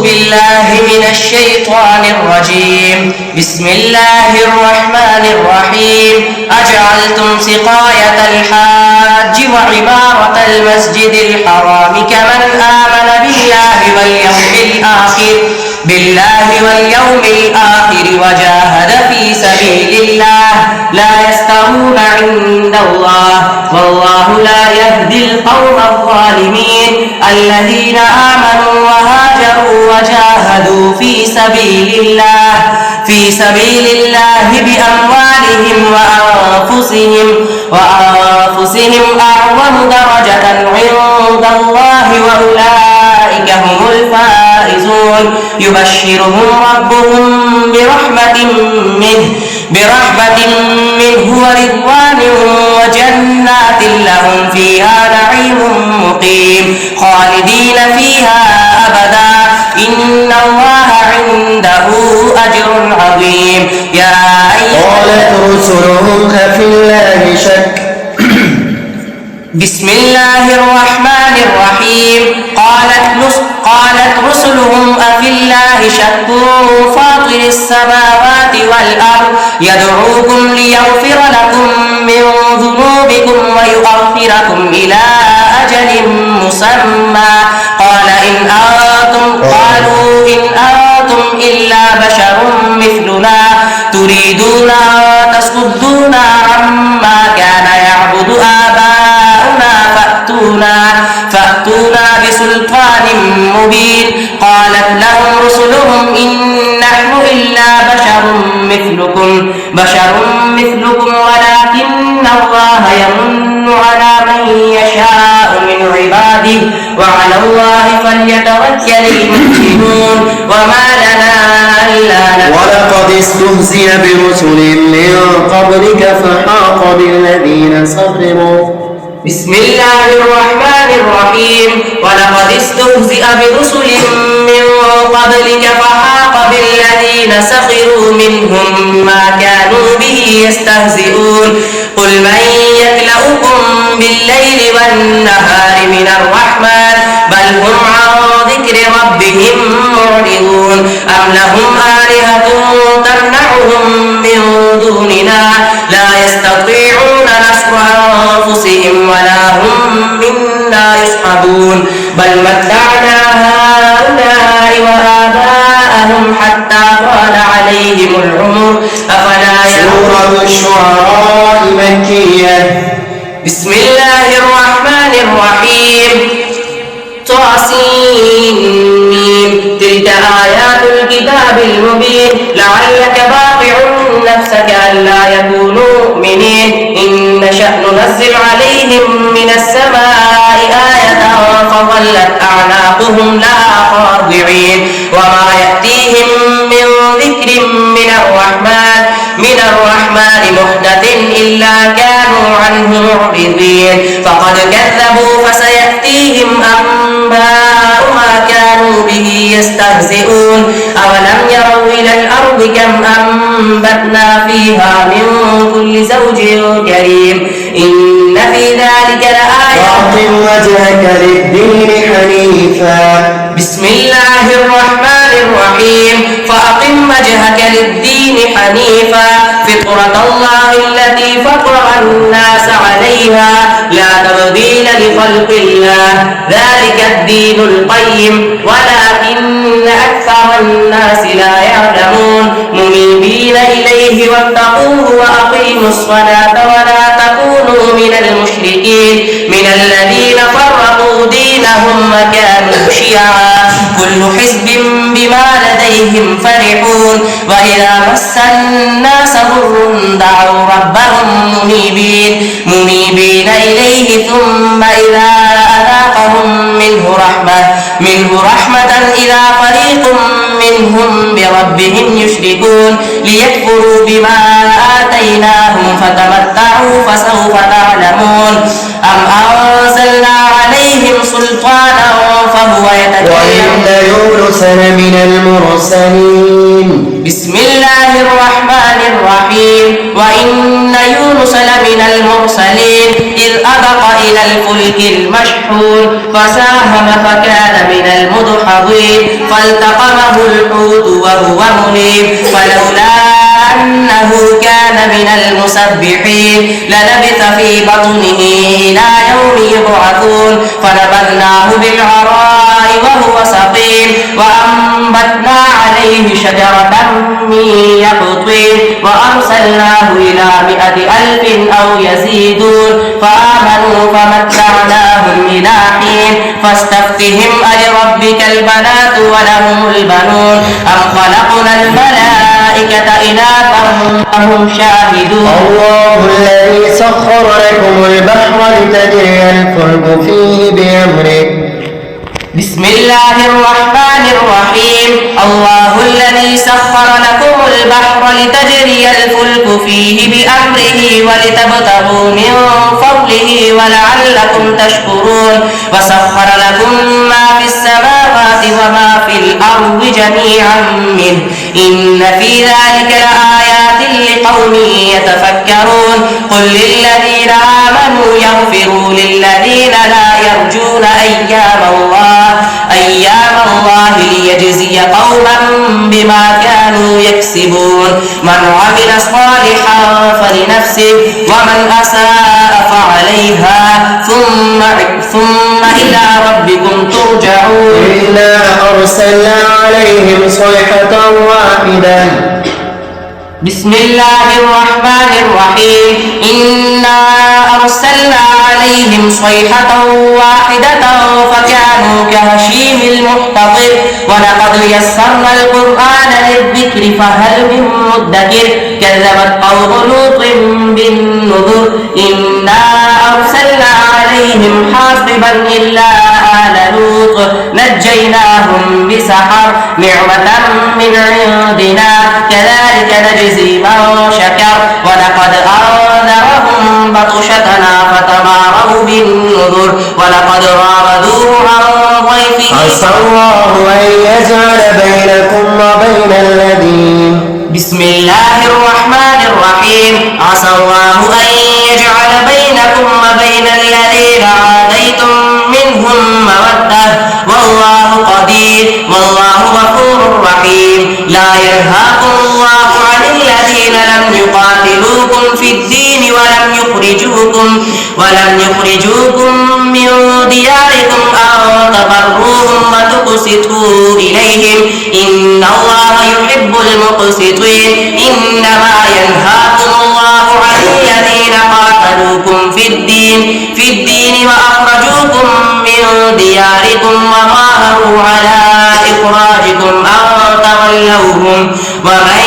بالله من الشيطان الرجيم. بسم الله الرحمن الرحيم. أجعلتم سقاية الحاج وعمارة المسجد الحرام كمن آمن بالله واليوم الآخر وجاهد في سبيل الله لا يستوون عند الله والله لا يهدي القوم الظالمين. الذين آمنوا وهاجروا وجاهدوا في سبيل الله بأموالهم وأنفسهم أعظم درجة عند الله وأولئك هم الفائزون. يبشرهم ربهم برحمة منه ورضوان وجنات لهم فيها نعيم مقيم خالدين فيها أبدا إن الله عنده أجر عظيم. قالت رسلهم أفي الله شك. بسم الله الرحمن الرحيم. قالت رسلهم أفي الله شك فاطر السماوات والأرض يدعوكم ليغفر لكم من ذنوبكم ويؤخركم إلى أجل مسمى قالوا إن أنتم إلا بشر مثلنا تريدون أن تصدونا عما كان يعبد آباؤنا فأتونا بسلطان مبين. قالت لهم رسلهم إن نحن إلا بشر مثلكم ولكن الله يمن على من يشاء من عباده وعلى الله فليتوكل المؤمنون. وما لنا ألا ولقد استهزئ برسل من قبلك فحاق بالذين سخروا. بسم الله الرحمن الرحيم. ولقد استهزئ برسل من قبلك فحاق بالذين سخروا منهم ما كانوا به يستهزئون. قل من يكلؤكم بالليل والنهار من الرحمن بل هم عن ذكر ربهم معرضون. أم لهم آلهة تمنعهم من دوننا لا يستطيعون نصر أنفسهم ولا هم منا يصحبون. بل متعنا هؤلاء وآباءهم حتى طال عليهم العمر أفلا يرون. سورة الشعراء مكية. بسم الله الرحمن الرحيم. طاسين تلك آيات الكتاب المبين لعلك باقع نفسك ألا يكونوا مؤمنين إن نشأ ننزل عليهم من السماء آية فظلت أعناقهم لها خاضعين. وما يأتيهم من ذكر من الرحمن محدث إلا كانوا عنه معرضين. فقد كذبوا فسيأتيهم أنباء ما كانوا به يستهزئون. أولم يروا إلى الأرض كم أنبتنا فيها من كل زوج كريم إن في ذلك لآية. فأقم وجهك للدين حنيفا. بسم الله الرحمن الرحيم. فأقم وجهك للدين حنيفا فطرة الله التي فطر الناس عليها لا تبديل لخلق الله ذلك الدين القيم ولكن أكثر الناس لا يعلمون. منيبين إليه واتقوه وأقيموا الصلاة ولا تكونوا من المشركين من الذين فرقوا دينهم وكانوا شيعا كل حزب بما لديهم فرحون. وإذا مس الناس ضر دعوا ربهم منيبين إليه ثم إذا أذاقهم منه رحمة إذا فريق منهم بربهم يشركون ليكفروا بما آتيناهم فتمتعوا فسوف تعلمون. أم أنزلنا عليهم سلطانا فهو يتكلم. وإن يونس لمن المرسلين. بسم الله الرحمن الرحيم. وإن يونس يونس لمن المرسلين إذ أبق إلى الفلك المشحون فساهم فكان من المدحضين فالتقمه الحوت وهو مليم فلولا أنه كان من المسبحين للبث في بطنه إلى يوم يبعثون فنبذناه بالعراء وهو سقيم وأنبتنا عليه شجرة من يقطين وأرسلناه إلى 100,000 أو يزيدون فآمنوا فمتعناهم إلى حين فاستفتهم ألربك البنات ولهم البنون أم خلقنا الملائكة إناثا وهم شاهدون الله الذي سخر لكم البحر لتجري الفلك فيه بأمره بسم الله الرحمن الرحيم الله الذي سخر لكم البحر لتجري الفلك فيه بأمره ولتبتغوا من فضله ولعلكم تشكرون وسخر لكم ما في السماوات وما في الأرض جميعا منه إن في ذلك لآيات لقوم يتفكرون قل للذين آمنوا يغفروا للذين لا يرجون أيام الله ليجزي قوما بما كانوا يكسبون من عمل صالحا فلنفسه ومن أساء فعليها ثم إلى ربكم ترجعون إنا أرسلنا عليهم صيحة واحدة بسم الله الرحمن الرحيم إنا أرسلنا عليهم صيحة واحدة فكانوا كهشيم المحتضر ولقد يسرنا القرآن للذكر فهل من مدكر كذبت قوم لوط بالنذر إنا أرسلنا عليهم حاصبا إلا آل لوط نجيناهم بسحر نعمة من عندنا كذلك نجزي من شكر ولقد أنذرهم بطشتنا فتماروا بالنذر ولقد راودوه عن ضيفه عسى الله أن يجعل بينكم وبين الذين بسم الله الرحمن الرحيم عسى الله أن يجعل بينكم وبين الذين عاديتم منهم مودة والله قدير والله غفور رحيم لا ينهاكم الله عن الذين لم يقاتلوكم في الدين ولم يخرجوكم من دياركم أن تبروهم وتقسطوا إليهم إن الله يحب المقسطين إنما ينهاكم الله عن الذين قاتلوكم في الدين وأخرجوكم من دياركم وظاهروا على إخراجكم أن تولوهم ومن